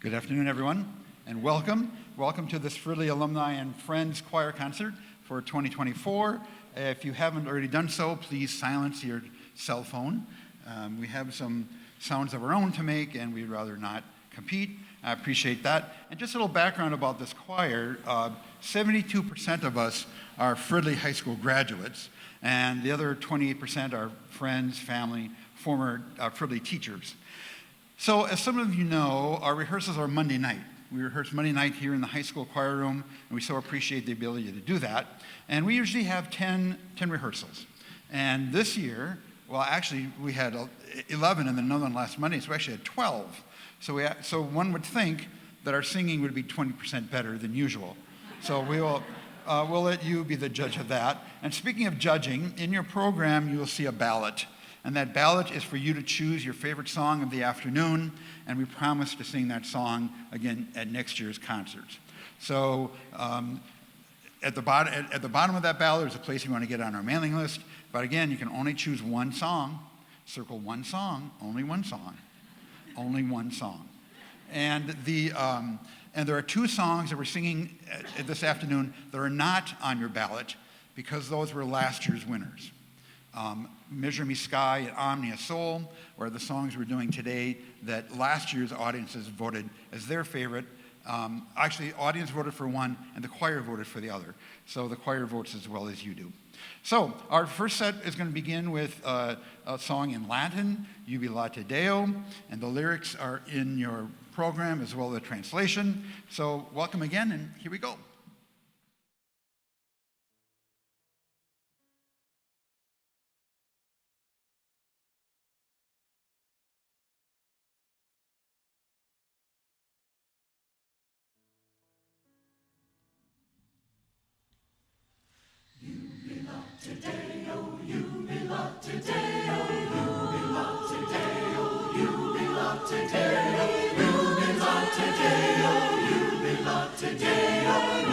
Good afternoon, everyone, and welcome. Welcome to this Fridley Alumni and Friends Choir Concert for 2024. If you haven't already done so, please silence your cell phone. We have some sounds of our own to make, and we'd rather not compete. I appreciate that. And just a little background about this choir. 72% of us are Fridley High School graduates, and the other 28% are friends, family, former Fridley teachers. So as some of you know, our rehearsals are Monday night. We rehearse Monday night here in the high school choir room, and we so appreciate the ability to do that. And we usually have 10 rehearsals. And this year, well, actually, we had 11 and then another one last Monday, so we actually had 12. So one would think that our singing would be 20% better than usual. So we'll let you be the judge of that. And speaking of judging, in your program, you will see a ballot. And that ballot is for you to choose your favorite song of the afternoon, and we promise to sing that song again at next year's concerts. So at the bottom of that ballot is a place you want to get on our mailing list. But again, you can only choose one song. Circle one song, only one song, only one song. And there are two songs that we're singing this afternoon that are not on your ballot because those were last year's winners. Measure Me Sky and Omnia Soul are the songs we're doing today that last year's audiences voted as their favorite. Actually, the audience voted for one and the choir voted for the other. So the choir votes as well as you do. So our first set is going to begin with a song in Latin, Jubilate Deo, and the lyrics are in your program as well as the translation. So welcome again, and here we go. Deo, Jubilate Deo, Jubilate Deo, Jubilate Deo, Jubilate Deo, Jubilate Deo.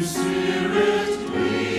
Spirit, we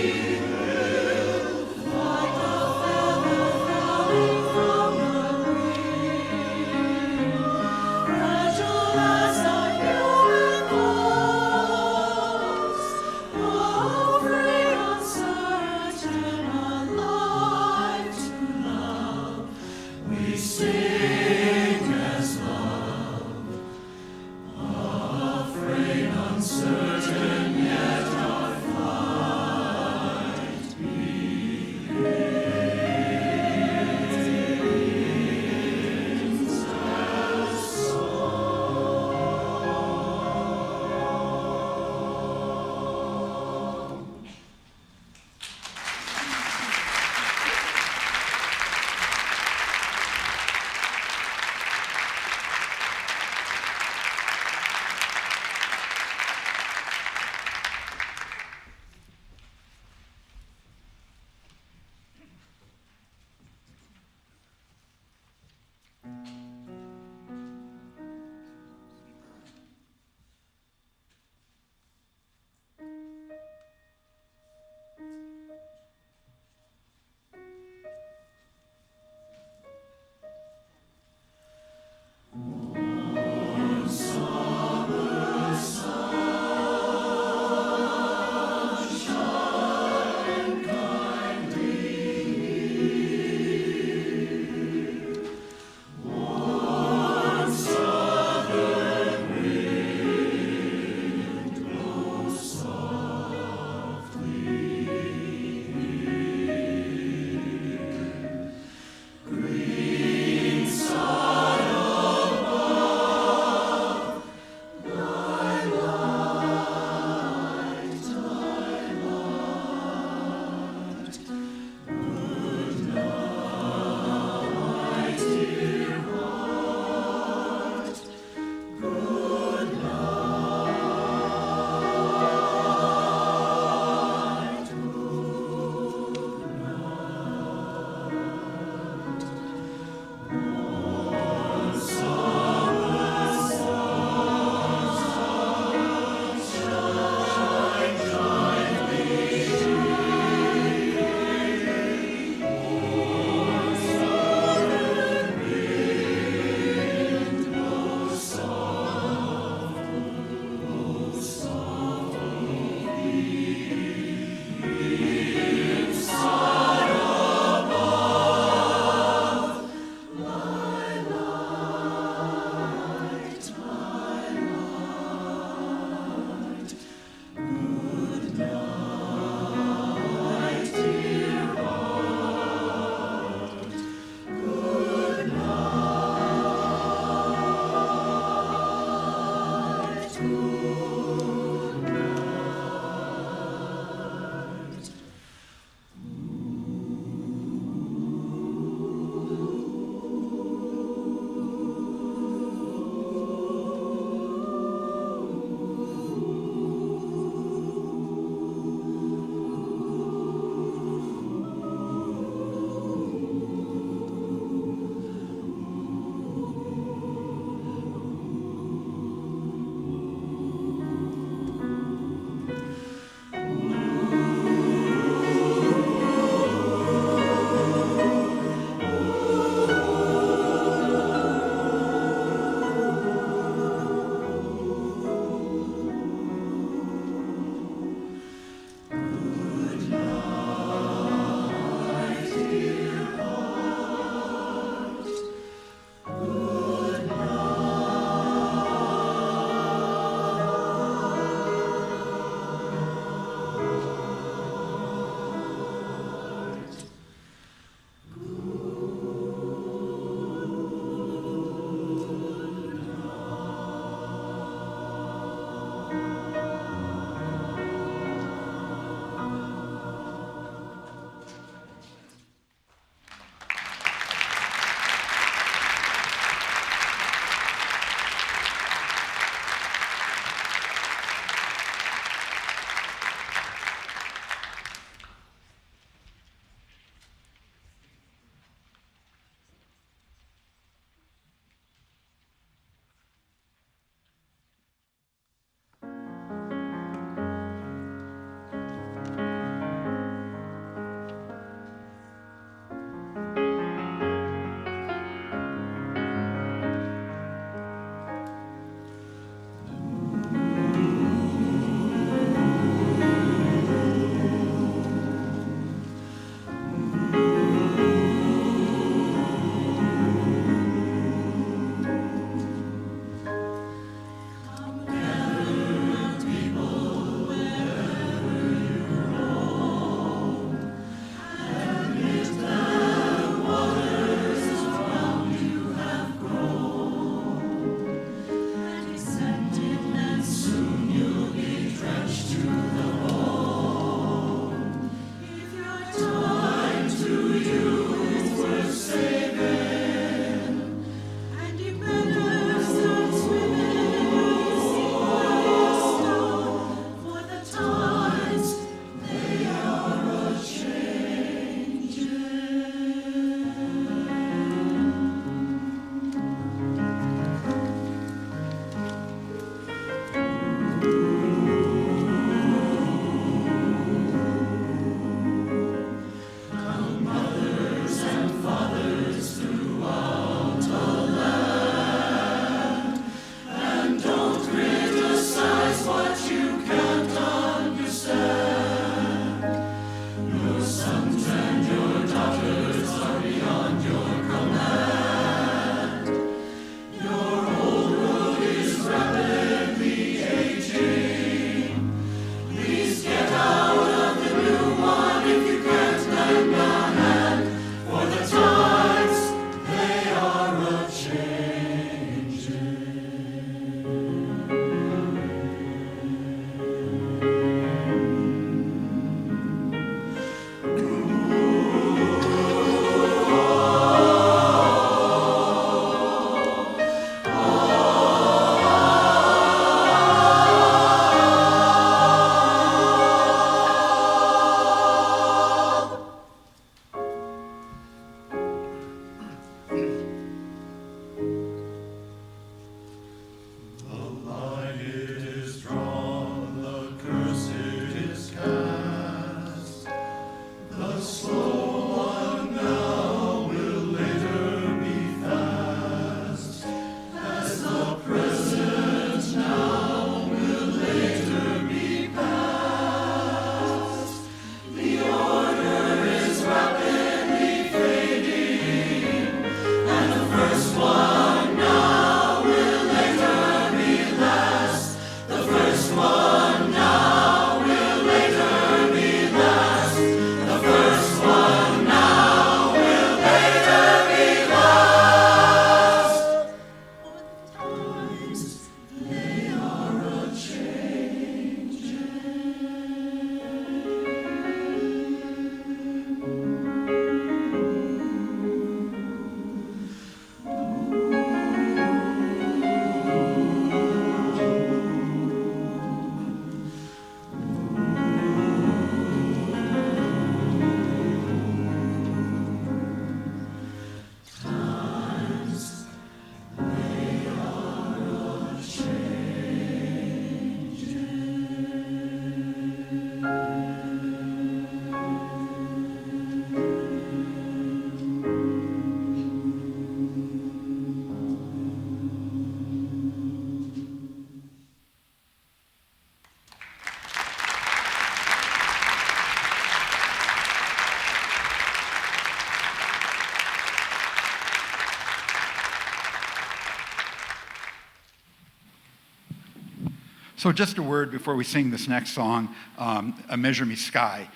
So just a word before we sing this next song, A Measure Me Sky.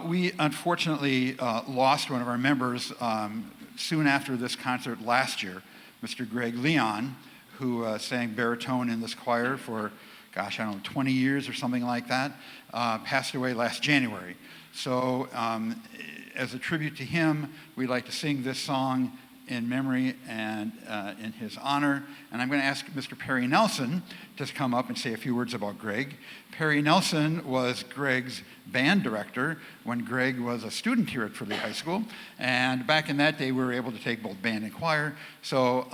We unfortunately lost one of our members soon after this concert last year, Mr. Greg Leon, who sang baritone in this choir for, gosh, I don't know, 20 years or something like that, passed away last January. So as a tribute to him, we'd like to sing this song in memory and in his honor. And I'm going to ask Mr. Perry Nelson to come up and say a few words about Greg. Perry Nelson was Greg's band director when Greg was a student here at Fridley High School. And back in that day, we were able to take both band and choir. So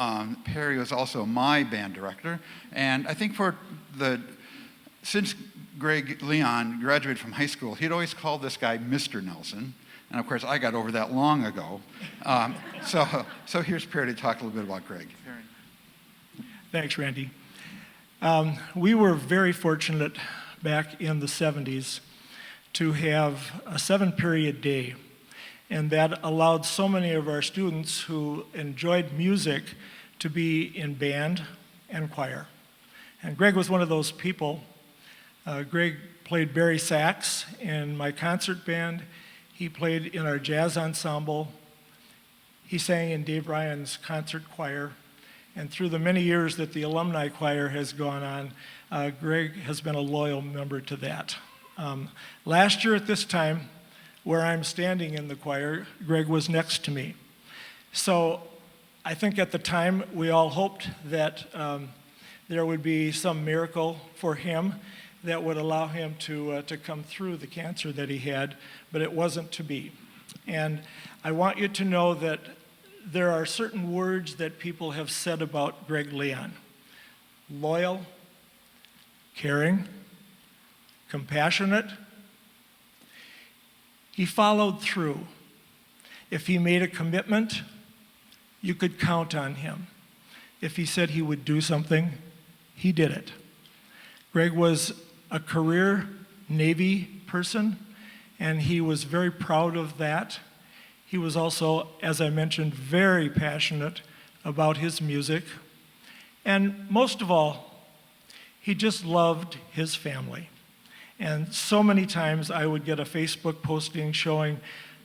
Perry was also my band director. And I think since Greg Leon graduated from high school, he'd always called this guy Mr. Nelson. And of course, I got over that long ago. So here's Perry to talk a little bit about Greg. Perry. Thanks, Randy. We were very fortunate back in the 70s to have a 7-period day. And that allowed so many of our students who enjoyed music to be in band and choir. And Greg was one of those people. Greg played bari sax in my concert band. He played in our jazz ensemble. He sang in Dave Ryan's concert choir. And through the many years that the alumni choir has gone on, Greg has been a loyal member to that. Last year at this time, where I'm standing in the choir, Greg was next to me. So I think at the time we all hoped that there would be some miracle for him that would allow him to come through the cancer that he had, but it wasn't to be. And I want you to know that there are certain words that people have said about Greg Leon. Loyal, caring, compassionate. He followed through. If he made a commitment, you could count on him. If he said he would do something, he did it. Greg was a career Navy person, and he was very proud of that. He was also, as I mentioned, very passionate about his music. And most of all, he just loved his family. And so many times I would get a Facebook posting showing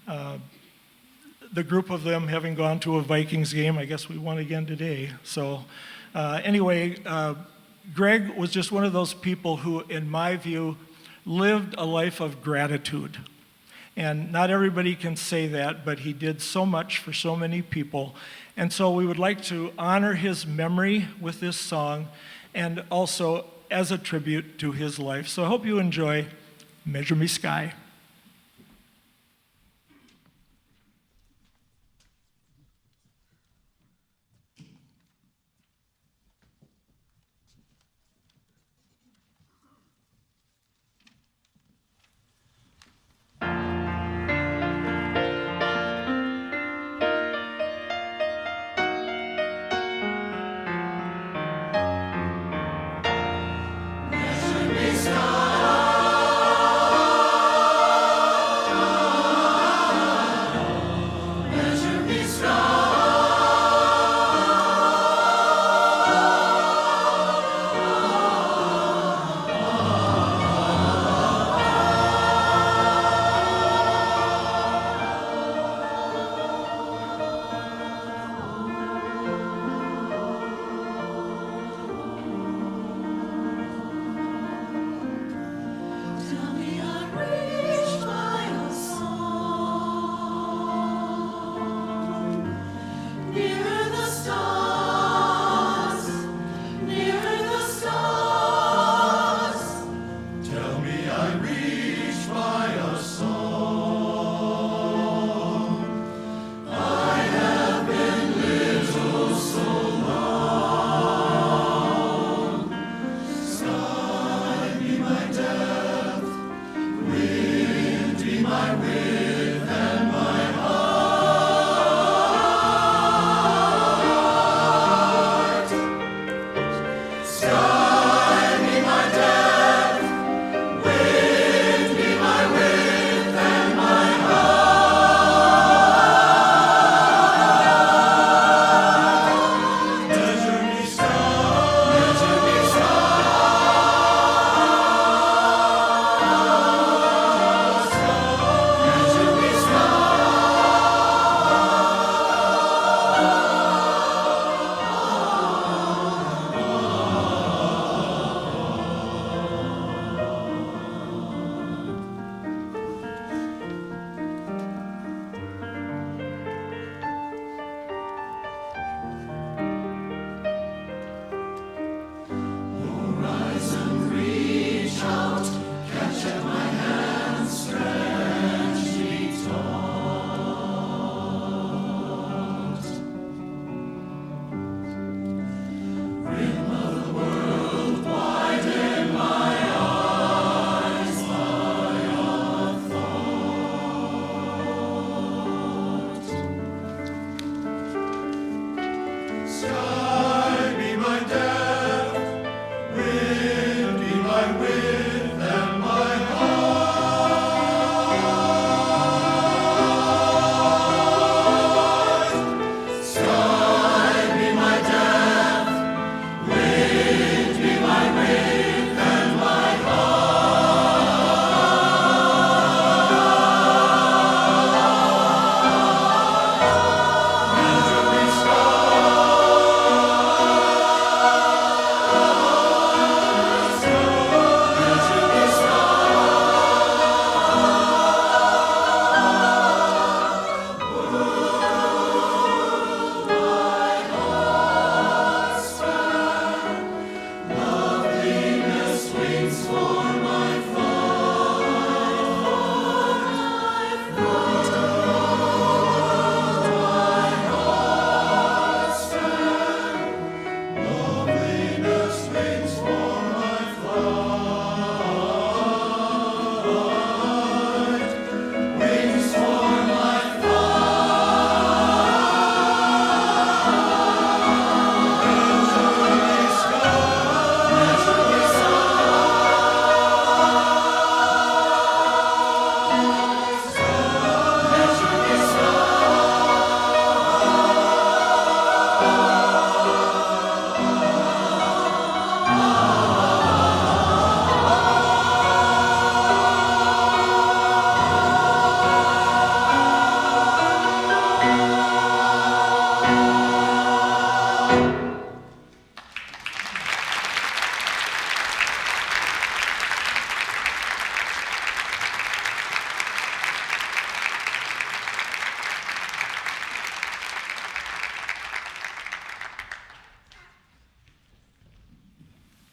the group of them having gone to a Vikings game. I guess we won again today. So anyway, Greg was just one of those people who, in my view, lived a life of gratitude. And not everybody can say that, but he did so much for so many people. And so we would like to honor his memory with this song and also as a tribute to his life. So I hope you enjoy Measure Me Sky.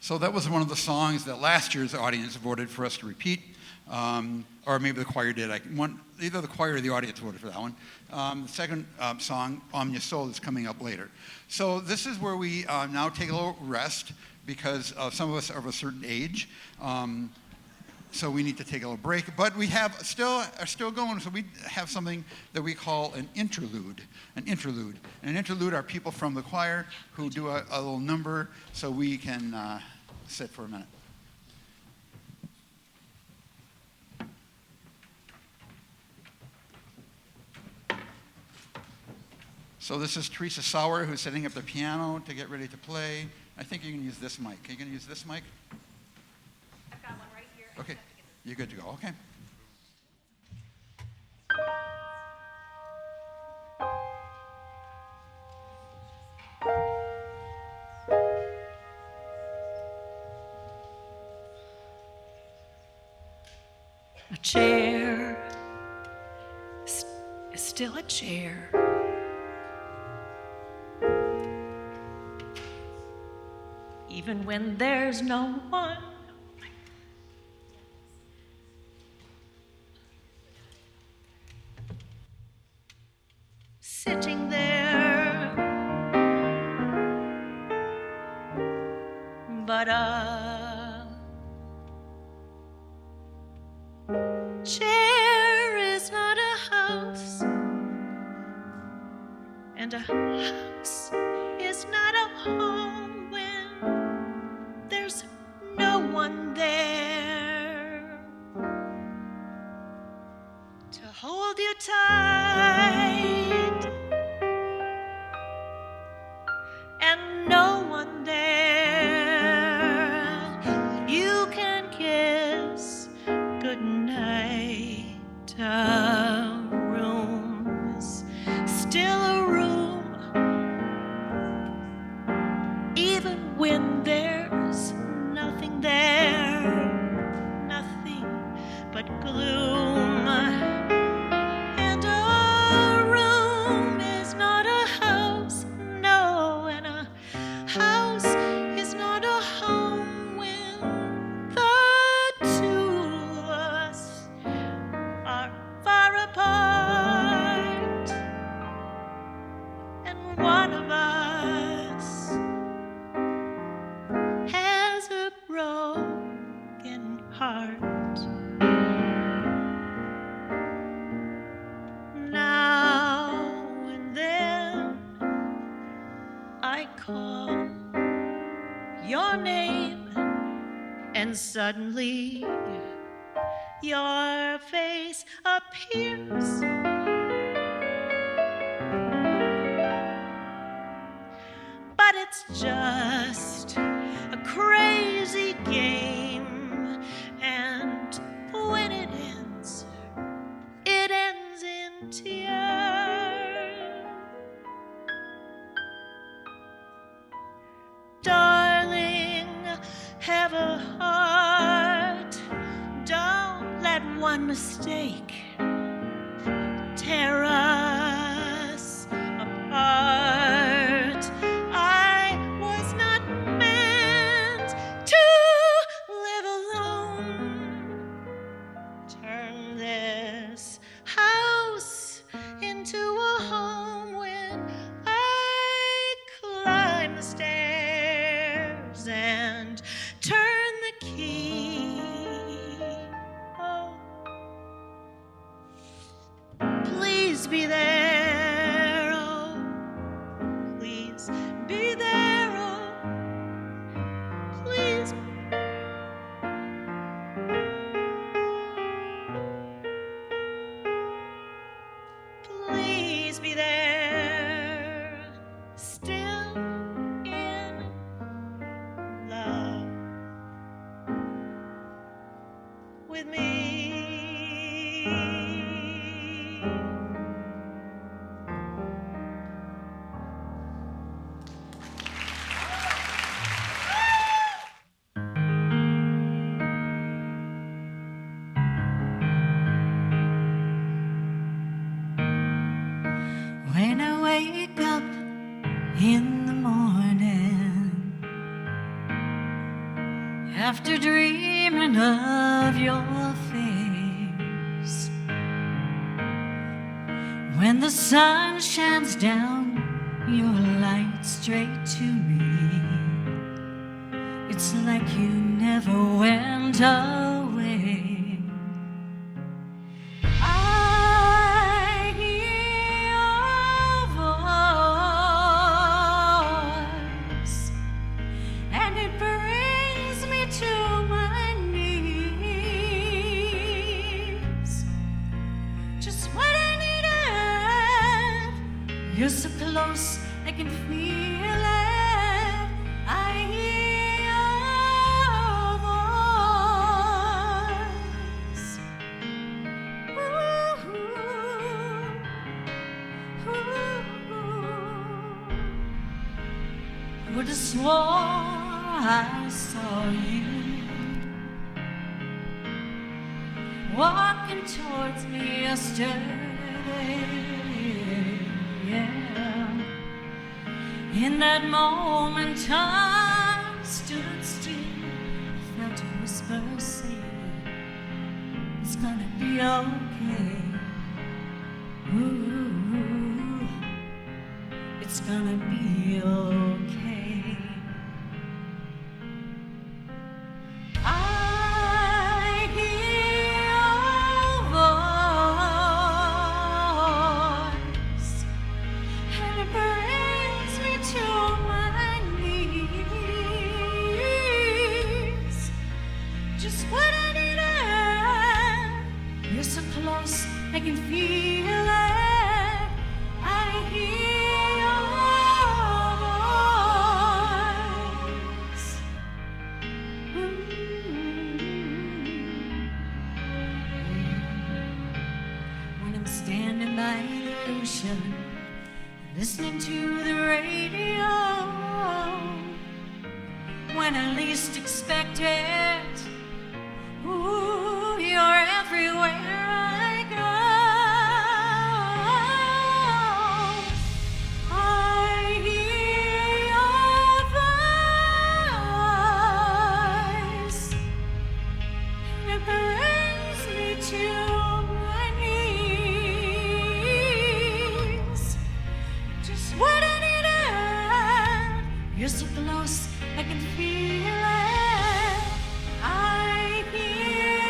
So that was one of the songs that last year's audience voted for us to repeat, or maybe the choir did. Either the choir or the audience voted for that one. The second song, Omnia, is coming up later. So this is where we now take a little rest because some of us are of a certain age. So we need to take a little break, but we are still going. So we have something that we call an interlude. An interlude are people from the choir who do a little number, so we can sit for a minute. So this is Teresa Sauer, who's setting up the piano to get ready to play. I think you can use this mic. Are you going to use this mic? I've got one right here. Okay, you're good to go. Okay. A chair is still a chair. Even when there's no one. Sitting there, but a chair is not a house, and a house is not a home when there's no one there to hold you tight, and no one there you can kiss goodnight. A room's still a room, even when there's nothing there, nothing but gloom. And a room is not a house, no, and a house is not a home when the two of us are far apart, and one of us has a broken heart. Now and then I call your name, and suddenly your face appears. But it's just a crazy game, and when it ends in tears. Darling, have a heart. Don't let one mistake tear us apart. I was not meant to live alone. Turn this house into a home when I climb the stairs and turn the key. Oh, please be there. Oh, please be there. Oh, please. after dreaming of your face. When the sun shines down your light straight to me, it's like you never went away. I hear your voice, and it brings me to my knees. Just what I needed. You're so close, I can feel it. I hear your voice. Ooh, ooh, ooh. Would have swore I saw you walking towards me yesterday. Yeah. In that moment I stood still, I felt a whisper say, it's gonna be okay. Ooh, it's gonna be okay. I hear your voice, and it brings me to my knees. Just what I needed. You're so close, I can feel it. I hear your voice. When I'm standing by the ocean, listening to the radio, when I least expect it, ooh, you're everywhere I go. I hear your voice, and it brings me to my knees. Just what I needed. You're so close, I can feel it. I hear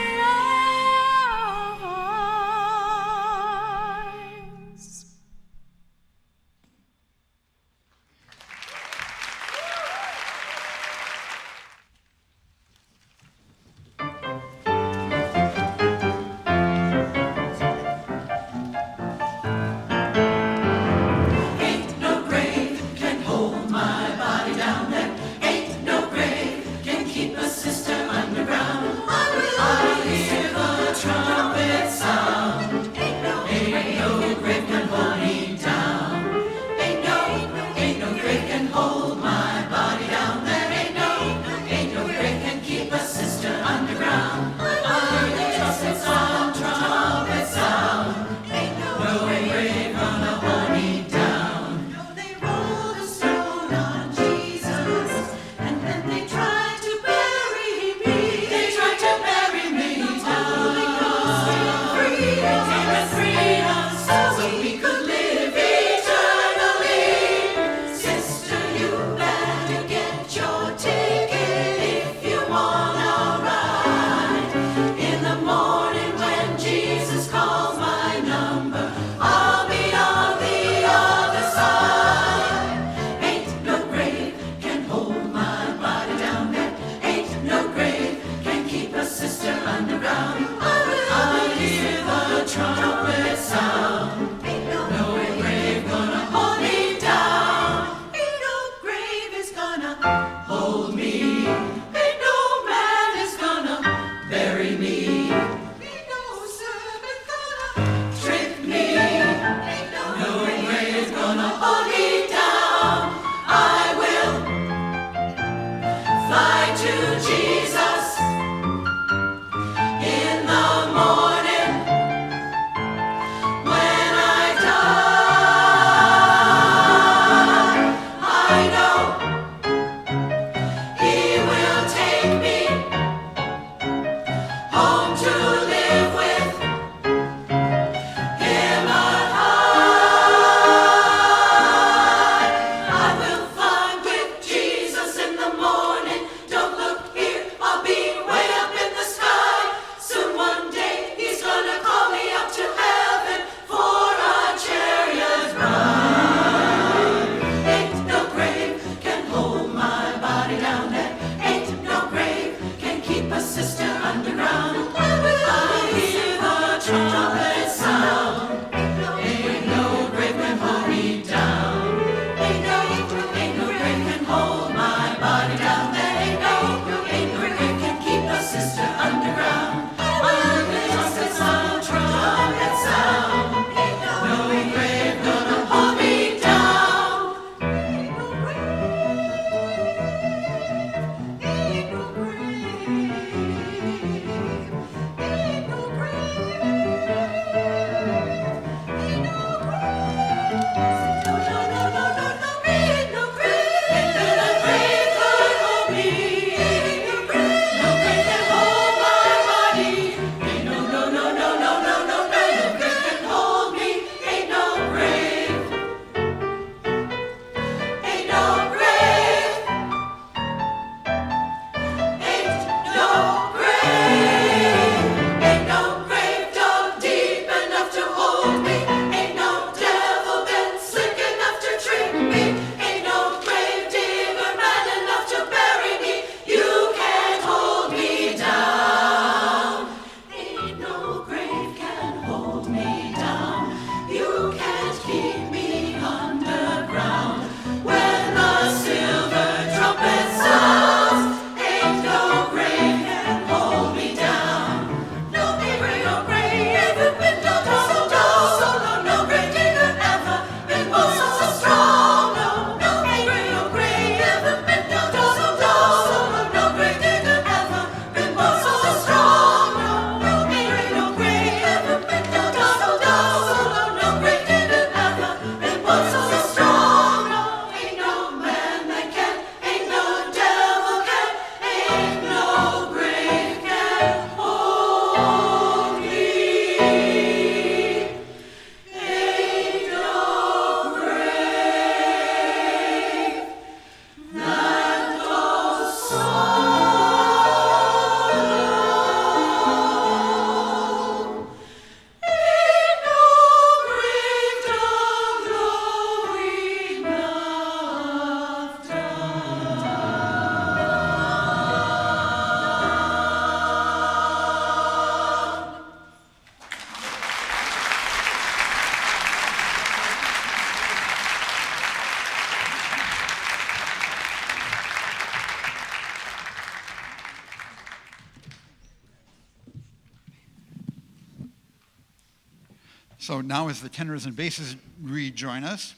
So now as the tenors and basses rejoin us,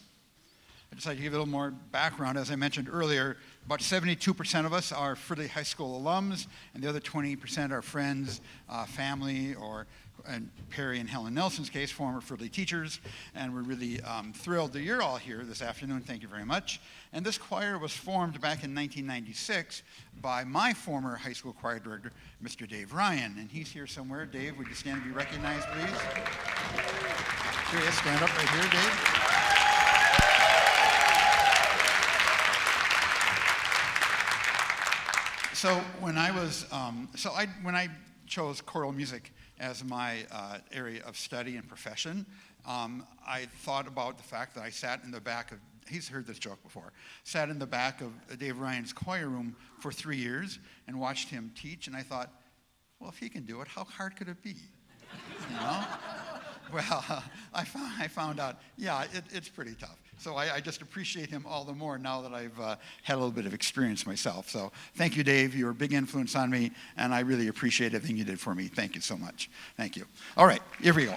I decided to give a little more background. As I mentioned earlier, about 72% of us are Fridley High School alums, and the other 20% are friends, family, or in Perry and Helen Nelson's case, former Fridley teachers. And we're really thrilled that you're all here this afternoon. Thank you very much. And this choir was formed back in 1996 by my former high school choir director, Mr. Dave Ryan. And he's here somewhere. Dave, would you stand and be recognized, please? Here he is. Stand up right here, Dave. So when I chose choral music as my area of study and profession, I thought about the fact that I sat in the back of, he's heard this joke before, sat in the back of Dave Ryan's choir room for 3 years and watched him teach, and I thought, well, if he can do it, how hard could it be? You know? Well, I found out, yeah, it's pretty tough. So I just appreciate him all the more now that I've had a little bit of experience myself. So thank you, Dave. You're a big influence on me, and I really appreciate everything you did for me. Thank you so much. Thank you. All right, here we go.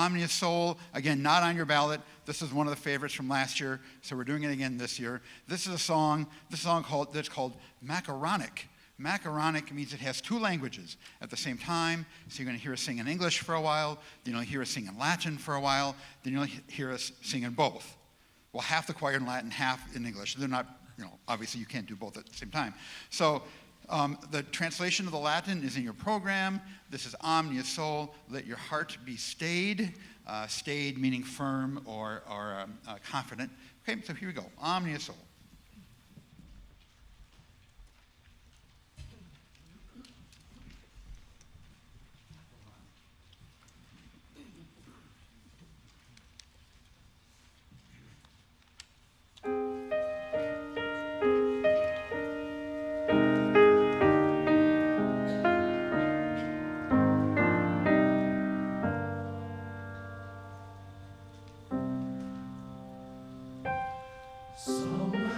Omnia Soul, again, not on your ballot. This is one of the favorites from last year, so we're doing it again this year. This is a song that's called Macaronic. Macaronic means it has two languages at the same time, so you're going to hear us sing in English for a while, then you'll hear us sing in Latin for a while, then you'll hear us sing in both. Well, half the choir in Latin, half in English. They're not, obviously you can't do both at the same time. So the translation of the Latin is in your program. This is Omnia Soul, let your heart be stayed. Staid meaning firm or confident. Okay, so here we go. Omnia Soul. Somewhere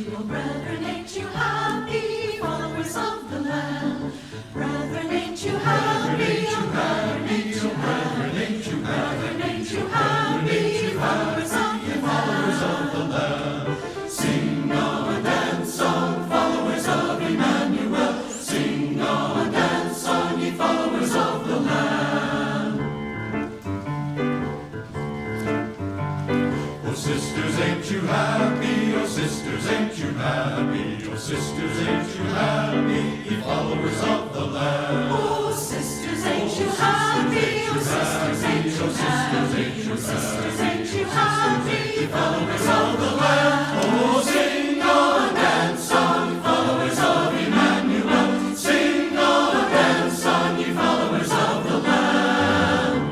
Oh, brethren, ain't you happy, followers of the Lamb? Brethren, ain't you happy? Oh, brethren, ain't you happy? Brethren, ain't you happy, followers of the Lamb? Sing on a dance song, followers of Emmanuel. Sing on a dance song, ye followers of the Lamb. Oh, sisters, ain't you happy? Oh, sisters, ain't you happy? Oh, sisters, ain't you happy, ye followers of the Lamb? Oh, sisters, ain't you happy? Oh, sisters, ain't you happy? Oh, sisters, ain't you happy, ye followers of the Lamb? Oh, sing on, dance song, followers of Emmanuel. Sing on, dance song, ye followers of the Lamb.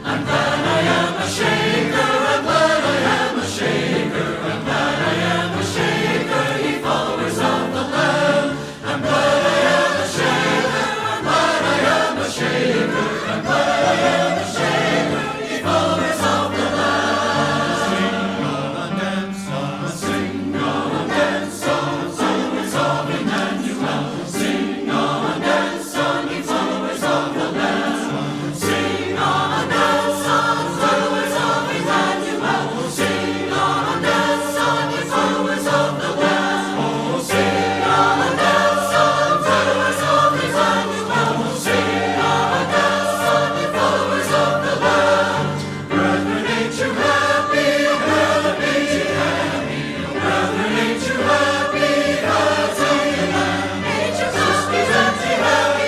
I'm glad I am a shaker. I'm glad I am a shaker. I'm glad I am a shaker, ye followers of the Lamb. I'm glad I am a shaker. I'm glad I am a shaker. I'm glad I am a shaker, ye followers of the Lamb. Sing on a dance song, sing on a dance song, followers of Emmanuel. Sing on a dance song, ye followers of the Lamb. Sing on a dance song, followers of Emmanuel. Sing on a dance song, ye followers of the Lamb. Oh, sing on a dance song, followers of Emmanuel. Sing on a dance song, ye followers of the Lamb. Brethren, ain't you happy? Brethren, ain't you happy? Brethren, ain't you happy? God's of the Lamb. Ain't you happy? Ain't you happy?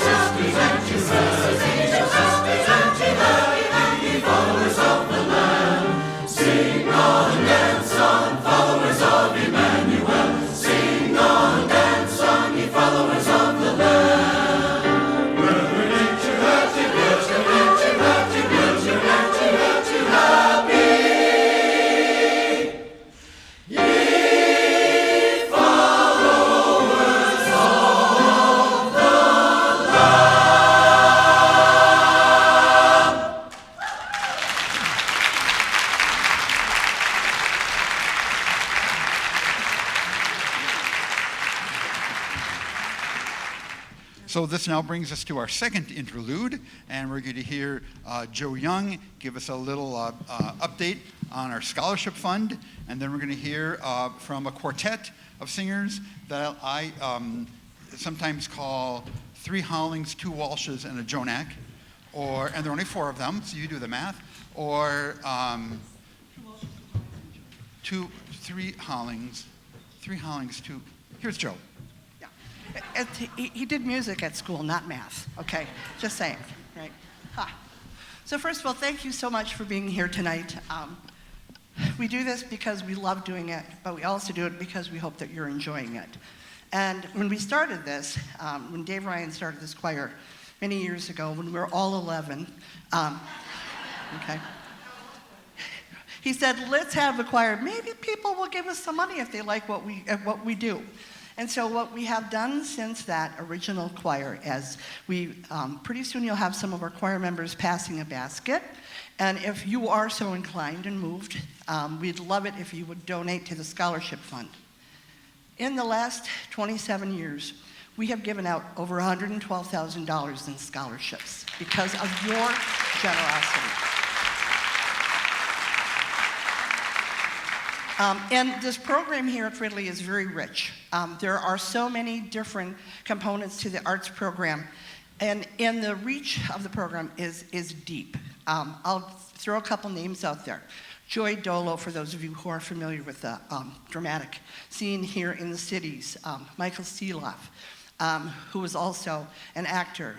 Sisters, ain't you happy? Ain't you happy? Ain't you happy? Ye followers of the Lamb. Sing on, dance on, followers of Emmanuel. Sing on, dance on, ye followers of the Lamb. Brethren, ain't you happy? Brethren, ain't you happy? Brethren, ain't you happy? Ye followers of the So this now brings us to our second interlude, and we're going to hear Joe Young give us a little update on our scholarship fund, and then we're going to hear from a quartet of singers that I sometimes call 3 Hollings, 2 Walshes, and a Jonak, and there are only 4 of them, so you do the math, or 3 Hollings, 2. Here's Joe. He did music at school, not math. Okay, just saying, right? So first of all, thank you so much for being here tonight. We do this because we love doing it, but we also do it because we hope that you're enjoying it. And when we started this, when Dave Ryan started this choir many years ago, when we were all 11, okay, he said, let's have a choir. Maybe people will give us some money if they like what we do. And so what we have done since that original choir, as we, pretty soon you'll have some of our choir members passing a basket. And if you are so inclined and moved, we'd love it if you would donate to the scholarship fund. In the last 27 years, we have given out over $112,000 in scholarships because of your generosity. And this program here at Fridley is very rich. There are so many different components to the arts program, and the reach of the program is deep. I'll throw a couple names out there. Joy Dolo, for those of you who are familiar with the dramatic scene here in the cities. Michael Seeloff, who is also an actor.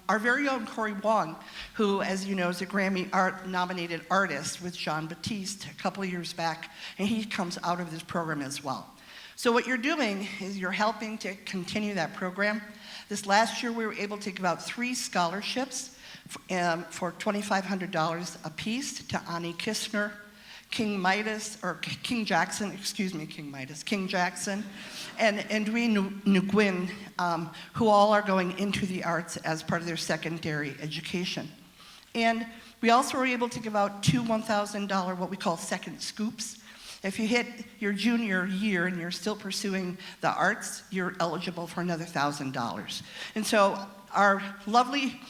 Our very own Corey Wong, who, as you know, is a Grammy-nominated artist with Jean-Baptiste a couple of years back, and he comes out of this program as well. So what you're doing is you're helping to continue that program. This last year, we were able to give out 3 scholarships for $2,500 apiece to Ani Kistner, King Jackson, and Dwayne Nguyen, who all are going into the arts as part of their secondary education. And We also were able to give out 2 $1,000 what we call second scoops. If you hit your junior year and you're still pursuing the arts, you're eligible for another $1,000. And so our lovely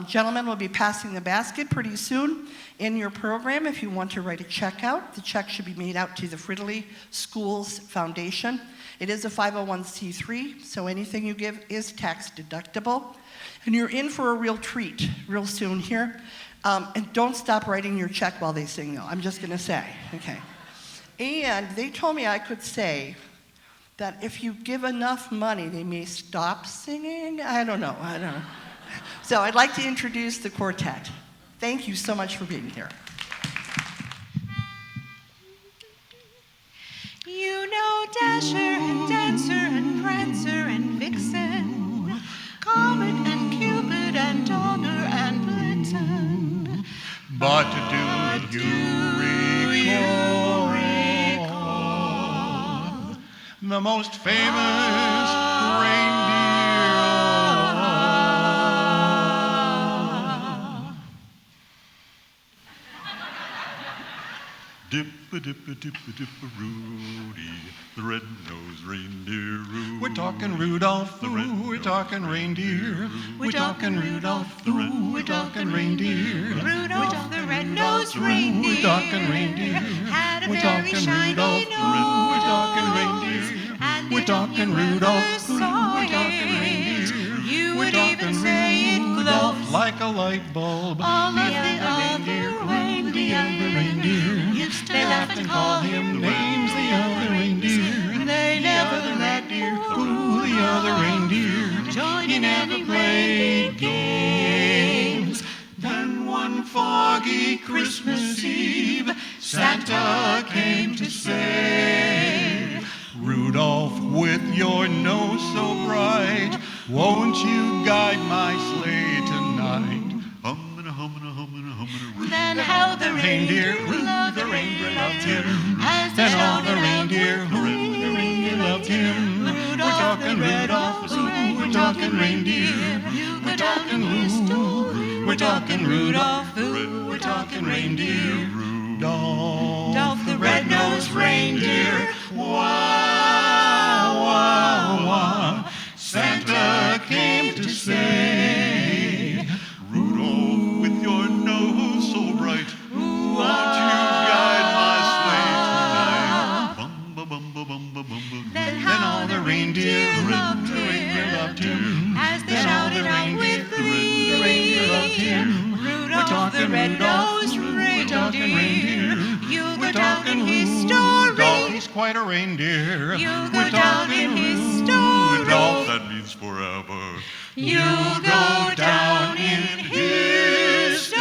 gentleman will be passing the basket pretty soon in your program if you want to write a check out. The check should be made out to the Fridley Schools Foundation. It is a 501c3, so anything you give is tax deductible. And you're in for a real treat real soon here. And don't stop writing your check while they sing, though. I'm just going to say, okay. And they told me I could say that if you give enough money, they may stop singing. I don't know. So I'd like to introduce the quartet. Thank you so much for being here. You know Dasher and Dancer and Prancer and Vixen, Comet and Cupid and Donner and Blitzen. But do you recall the most famous reindeer? Dippa-dippa-dippa-dippa-Rudy, the red-nosed reindeer. Rudy. We're talking Rudolph, ooh, we're talking reindeer. We're talking Rudolph, ooh, we're talking reindeer. Rudolph the red-nosed reindeer. We're talking reindeer. Had a We're very talking shiny Rudolph, nose. we're talking reindeer. And We're if talking you Rudolph, ever saw we're talking it, reindeer. you We're would even talking say it Rudolph glows. like a light bulb. All of the reindeer, other ooh, the other reindeer. used to They laugh laugh and call him him names, the other reindeer. They The never other let reindeer, ooh, the other reindeer. join He in never any played games. Then one foggy Christmas Eve, Santa came to say, Rudolph, with your nose so bright, won't you guide my sleigh tonight? Then how the reindeer loved the reindeer loved him. as they Then all shouted the out, reindeer, ooh, the reindeer loved him. We're talking Rudolph, ooh, we're talking reindeer. We're talking ooh, we're talking Rudolph, ooh, we're talking reindeer. Rudolph the red-nosed reindeer. Wah, wah, wah. Santa came to say, Rudolph, with your nose so bright, won't you guide my sleigh tonight? Bum-ba-bum-ba-bum-ba-bum-ba. Then then all the reindeer loved loved him. as they Then all the shouted out with reindeer, the reindeer loved him. Rudolph the talking red-nosed Rudolph, we're talking reindeer. reindeer. You'll We're go down in talking history. Rudolph, he's quite a reindeer. You'll We're go down talking in history. Rudolph, that means forever. You'll go down in history.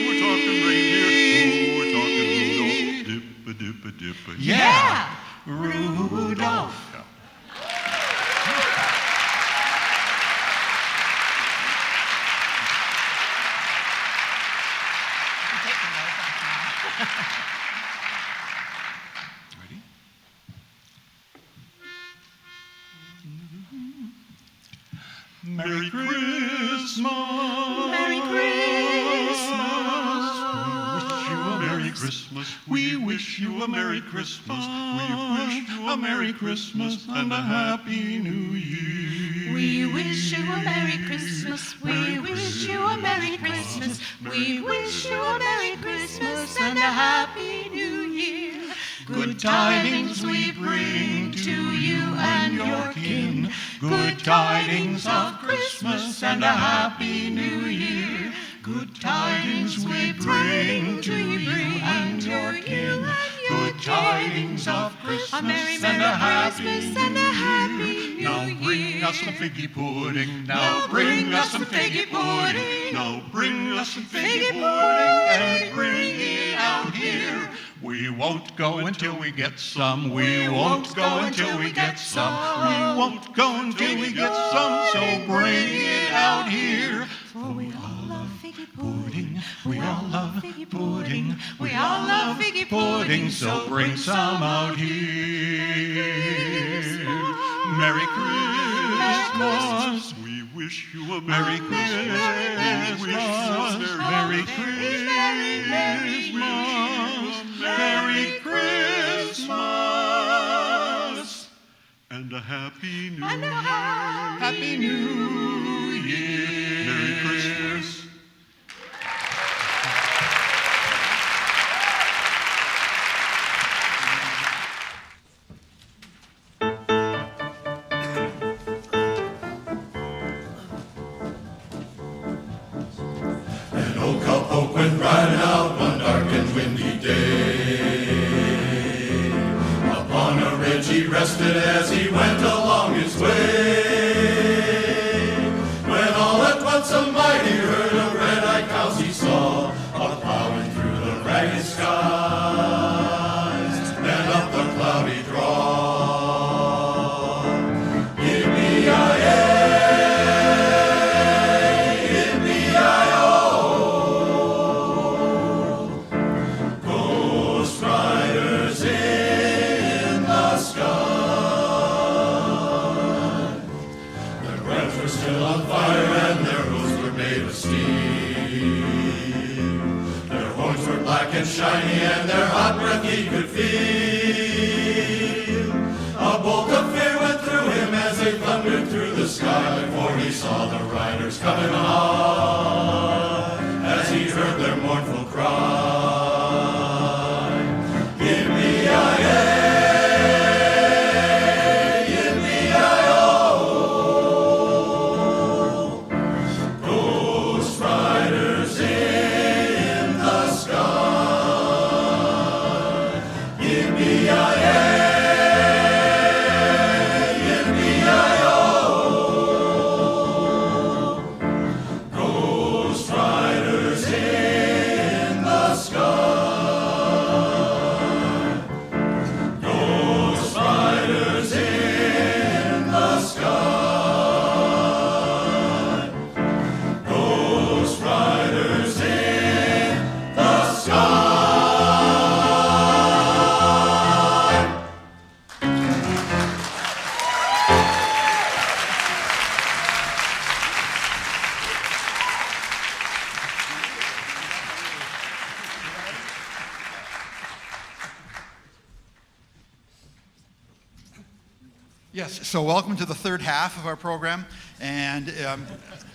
We're talking reindeer. We're talking Rudolph. Dippa-dippa-dippa. Yeah, Rudolph. Ready? Merry Christmas. Merry Christmas. Merry Christmas. We wish you a Merry Christmas. We wish you a Merry Christmas and a Happy New Year. We wish you a Merry Christmas. We wish you a Merry Christmas. We wish you a Merry Christmas and a Happy New Year. Good tidings we bring to you and your kin. Good tidings of Christmas and a Happy New Year. Good tidings we bring to you and your kin. Good tidings of Christmas A merry, and a merry Happy Christmas and a Happy New Now bring Year. us some figgy pudding. Now bring us some figgy pudding. Now bring us some Figgy figgy pudding and pudding. bring it out here. We won't go until we get some. We won't go until we get some. We won't go until we get some. So bring it out here. For we all love figgy pudding. We all love figgy pudding. We all love figgy pudding. So bring some out here. Merry Christmas. We wish you a Merry Christmas. Merry Christmas. Merry Christmas. Merry Christmas. And a Happy New Year. Happy New Year. Merry Christmas. An old cowpoke went riding out one dark and windy day. Upon a ridge he rested as he went along his way. When all at once a mighty herd of red-eyed cows he saw, a-plowing through the ragged skies and up the cloudy draw. And shiny, and their hot breath he could feel. A bolt of fear went through him as they thundered through the sky, before he saw the riders coming on, as he heard their mournful cry. Yippee-yi-yay, yippee-yi-oh, Ghost riders in the sky. Ghost riders in the sky. Ghost riders in the sky. Ghost riders in the sky. Yes, so welcome to the third half of our program, and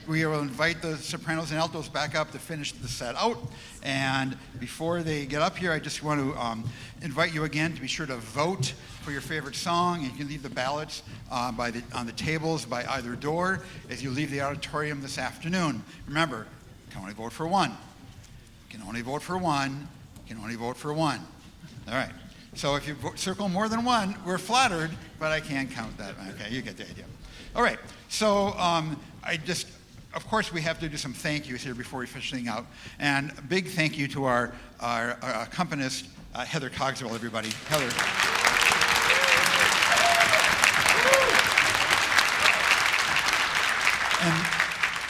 we will invite the Sopranos and Altos back up to finish the set out. And before they get up here, I just want to invite you again to be sure to vote for your favorite song. And you can leave the ballots on the tables by either door as you leave the auditorium this afternoon. Remember, you can only vote for one. You can only vote for one. You can only vote for one. All right. So if you circle more than one, we're flattered, but I can't count that. Okay, you get the idea. All right, so of course, we have to do some thank yous here before we finish things out. And a big thank you to our accompanist, Heather Cogswell, everybody. Heather.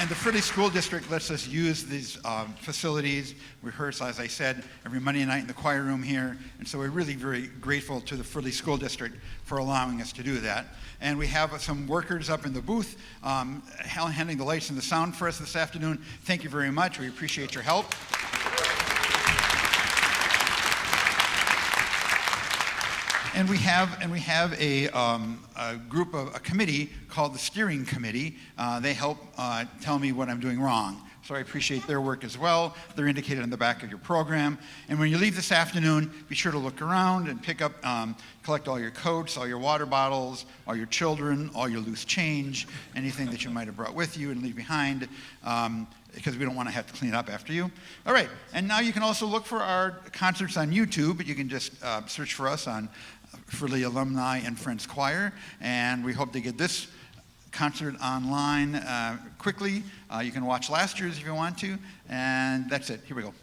And the Fridley School District lets us use these facilities, rehearse, as I said, every Monday night in the choir room here. And so we're really very grateful to the Fridley School District for allowing us to do that. And we have some workers up in the booth handling the lights and the sound for us this afternoon. Thank you very much. We appreciate your help. And we have a group of a committee called the Steering Committee. They help tell me what I'm doing wrong. So I appreciate their work as well. They're indicated on the back of your program. And when you leave this afternoon, be sure to look around and pick up, collect all your coats, all your water bottles, all your children, all your loose change, anything that you might have brought with you and leave behind, because we don't want to have to clean up after you. All right, and now you can also look for our concerts on YouTube. You can just search for us on Fridley Alumni and Friends Choir, and we hope to get this concert online quickly. You can watch last year's if you want to, and that's it. Here we go.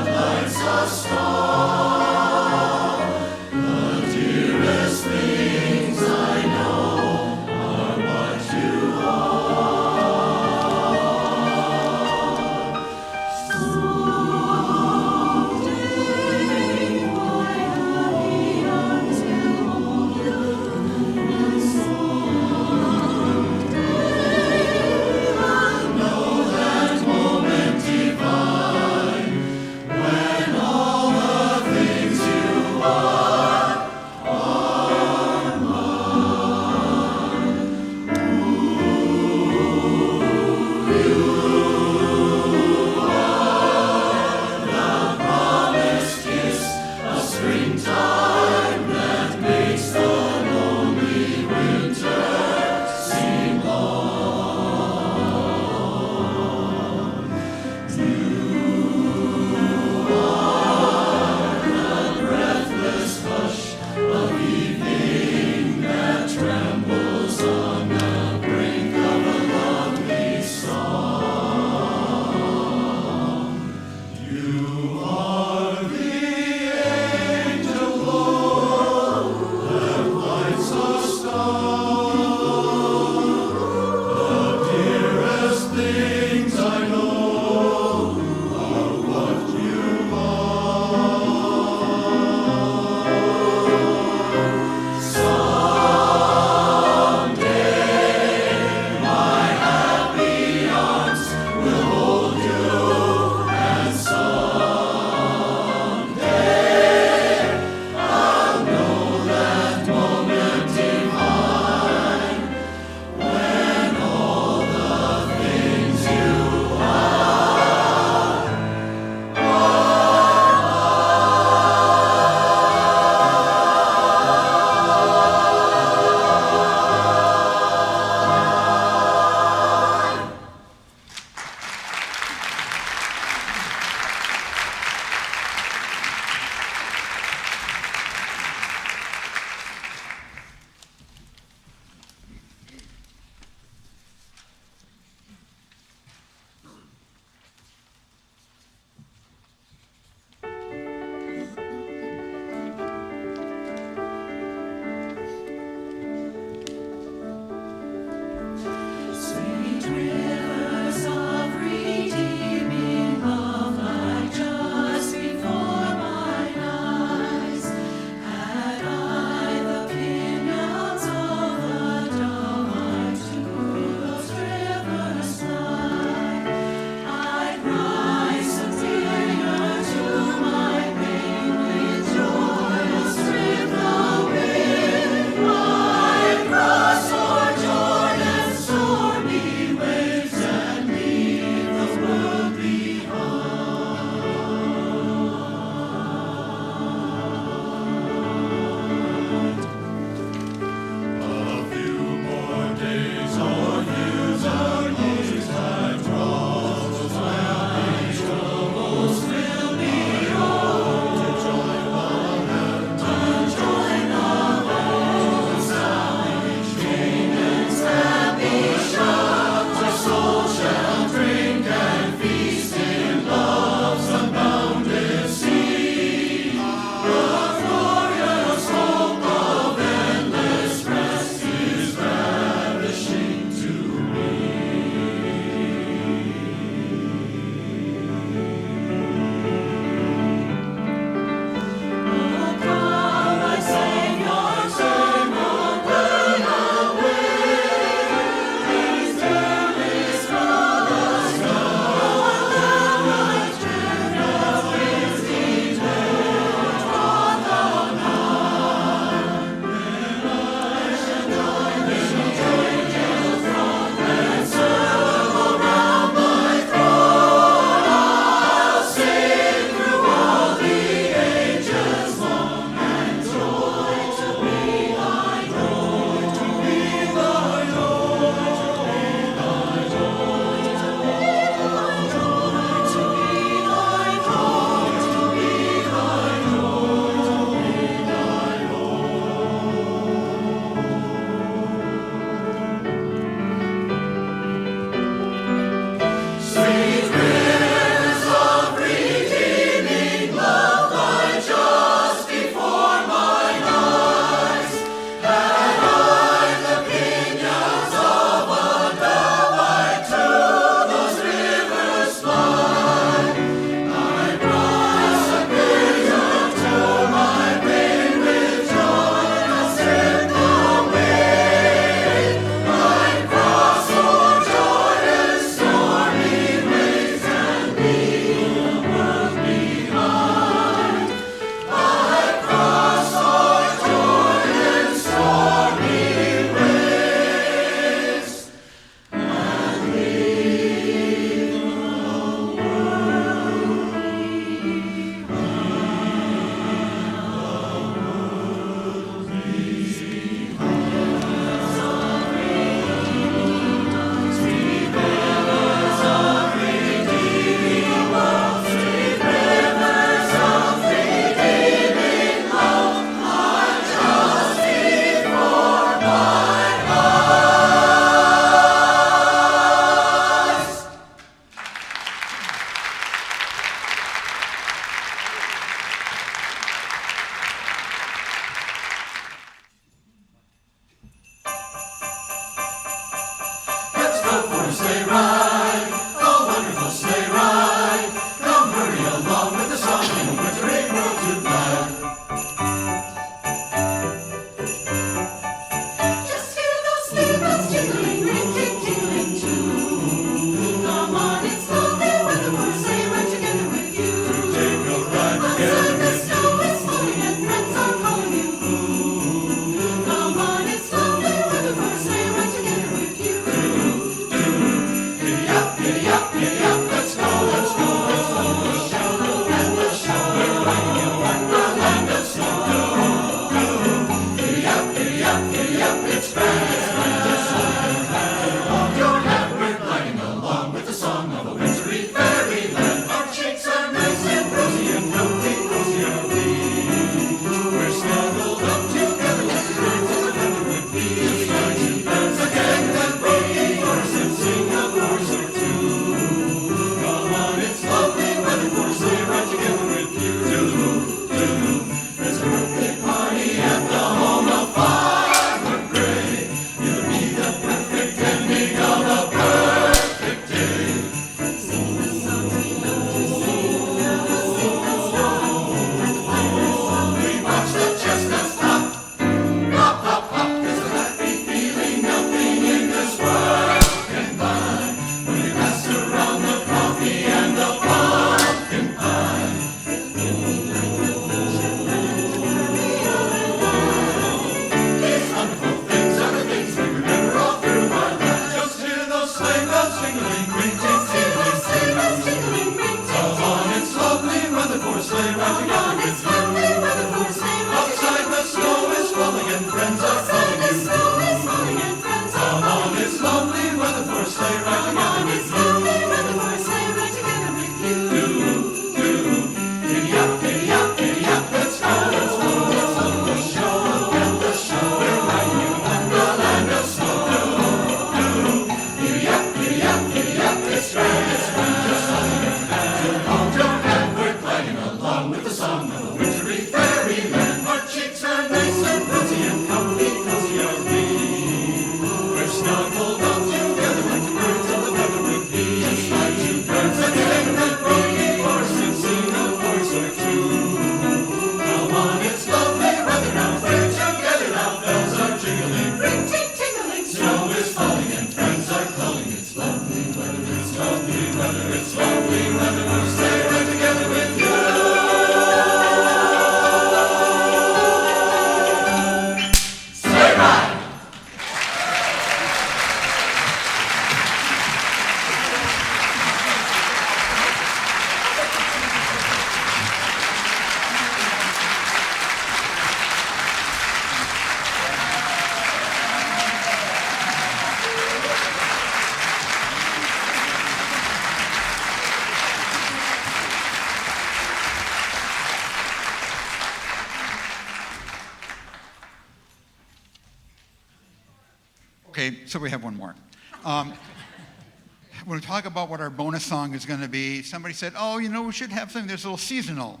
so we have one more. When we talk about what our bonus song is going to be, somebody said, oh, we should have something that's a little seasonal.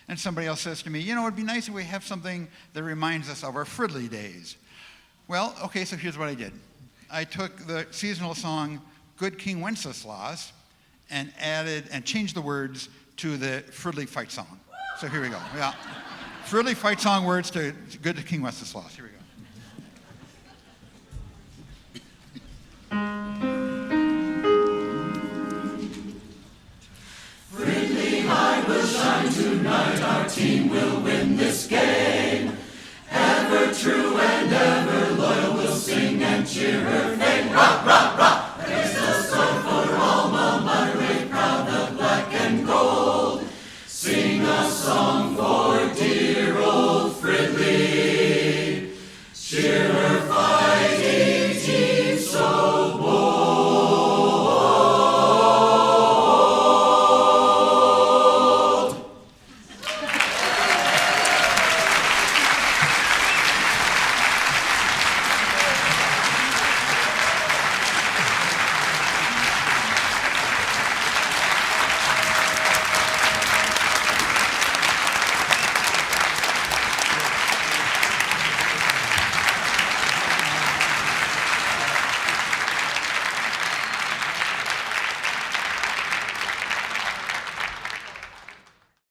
And somebody else says to me, it'd be nice if we have something that reminds us of our Fridley days. Well, okay, so here's what I did. I took the seasonal song, Good King Wenceslas, and changed the words to the Fridley fight song. So here we go. Yeah. Fridley fight song words to Good King Wenceslas. Here we go.